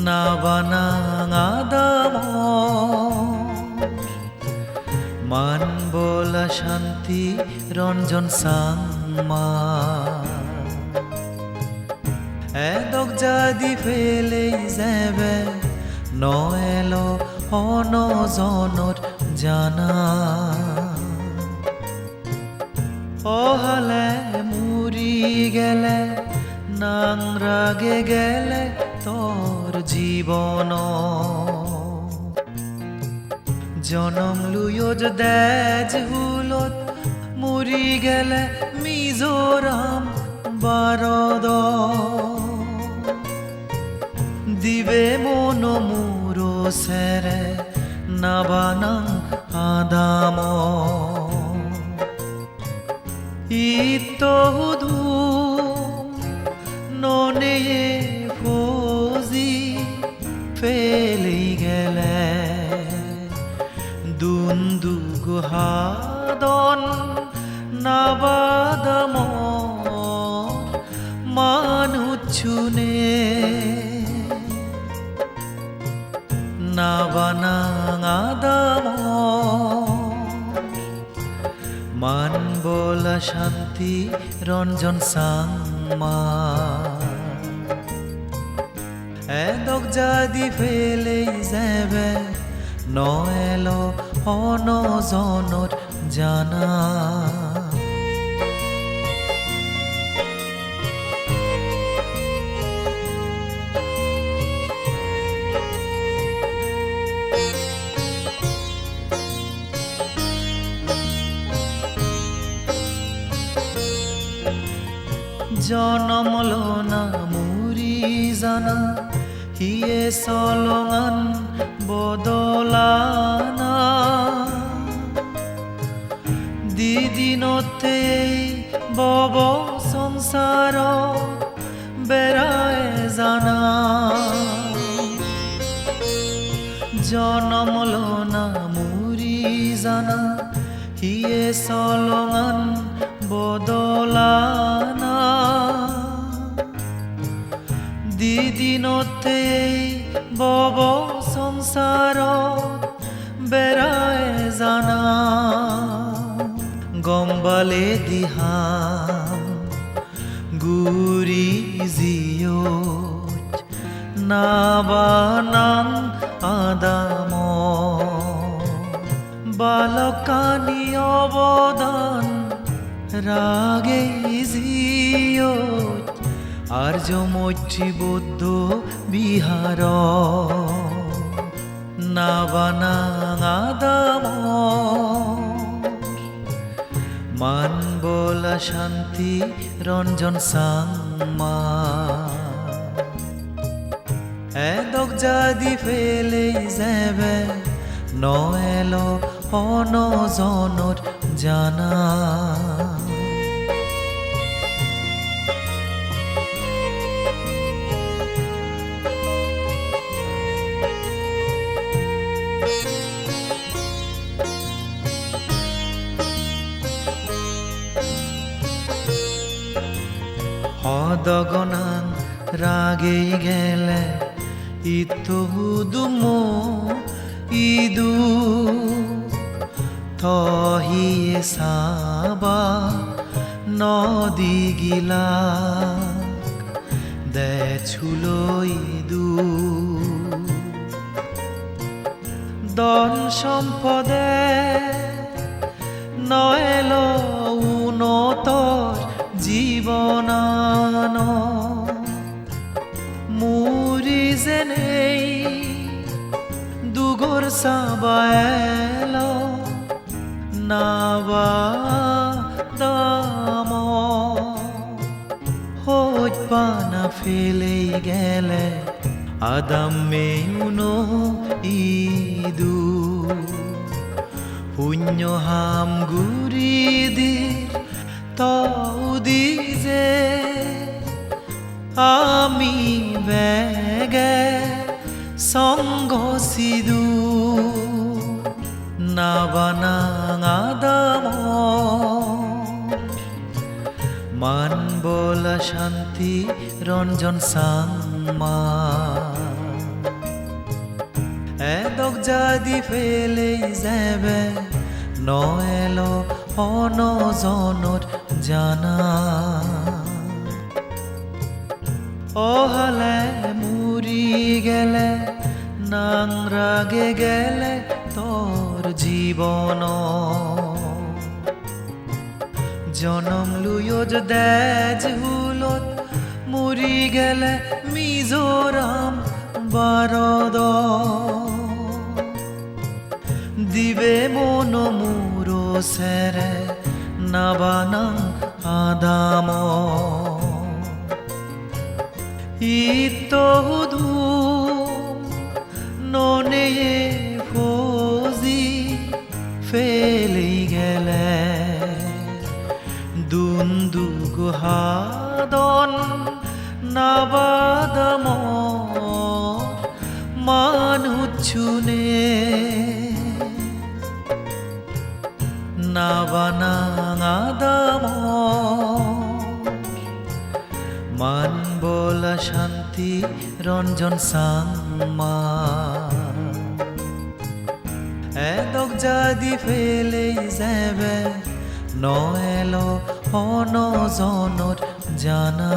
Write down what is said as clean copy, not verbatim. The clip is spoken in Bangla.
nabanang adamo মান বলা শান্তি রঞ্জন সাংমা এদক যদি ফেলে যাবে নয়েলো অনজনত জানা অহালে মুড়ি গেলে নাং রাগে গেলে তোর জীবন জনম লুয়জ দেজ হুলত মুড়ি গেলে মিজোরাম বারদ দিবে মন মুরো সেরে নাবানাং আদাম ইতহুদু ননে ফৌজি ফেলি গেলে দুন্দু গুহাদন নাবাদাম মানুছুনে নাবানাং আদাম মান বলা শান্তি রঞ্জন সাংমা এদক যদি ফেলে যাবে নয়েলো অনজনত জানা জনমলো না মুরি জানা হিয়ে সলঙান বদলানা দিদিনতে বব সংসার বেড়ায় জানা জনমলো না মুরি জানা হিয়ে সলঙান বদলানা দিদিনতে বব সংসার বেড়ায় জানা গম্বালে দিহাম গুরি জিয়ত নাবানাং আদাম বালকানি অবদান রাগে জিয়ত আর্য মৈত্রী বৌদ্ধ বিহার নাবানাং আদাম মান বলা শান্তি রঞ্জন সাংমা এদক যদি ফেলে যাবে নয়েলো অনজনত জানা হদগনাং রাগে গেলে ইতহুদুমো ইদু থহিয়ে সাবা নদী গিলা দেছুলো ইদু দন সম্পদে নয়েলো উন্নতর জীবনান মুরি জেনেই দুগর সাবায়েল নাবাদাম হইত পানা ফেলেই গেলে আদাম মেউনো ইদু পুণ্য হাম গুরিদির তৌদি যে আমি বেগে সঙ্গ সিদু নাবানাং আদাম মান বলা শান্তি রঞ্জন সাংমা যদি ফেলেই যাবে নয়েল অনজনত জানা অহালে মুড়ি গেলে নাংরাগে গেলে তোর জীবন জনম লুয়জ দেজ হুলত মুড়ি গেলে মিজোরাম বারদ দিবে মন মুরো সেরে নাবানাং আদাম ইতহুদু ননে ফৌজি ফেলি গেলে দুন্দু গুহাদন নাবাদাম মানুছুনে নাবানাঙাদাম মান বলা শান্তি রঞ্জন সাংমা এদক যদি ফেলে যাবে নয়েল অনজনত জানা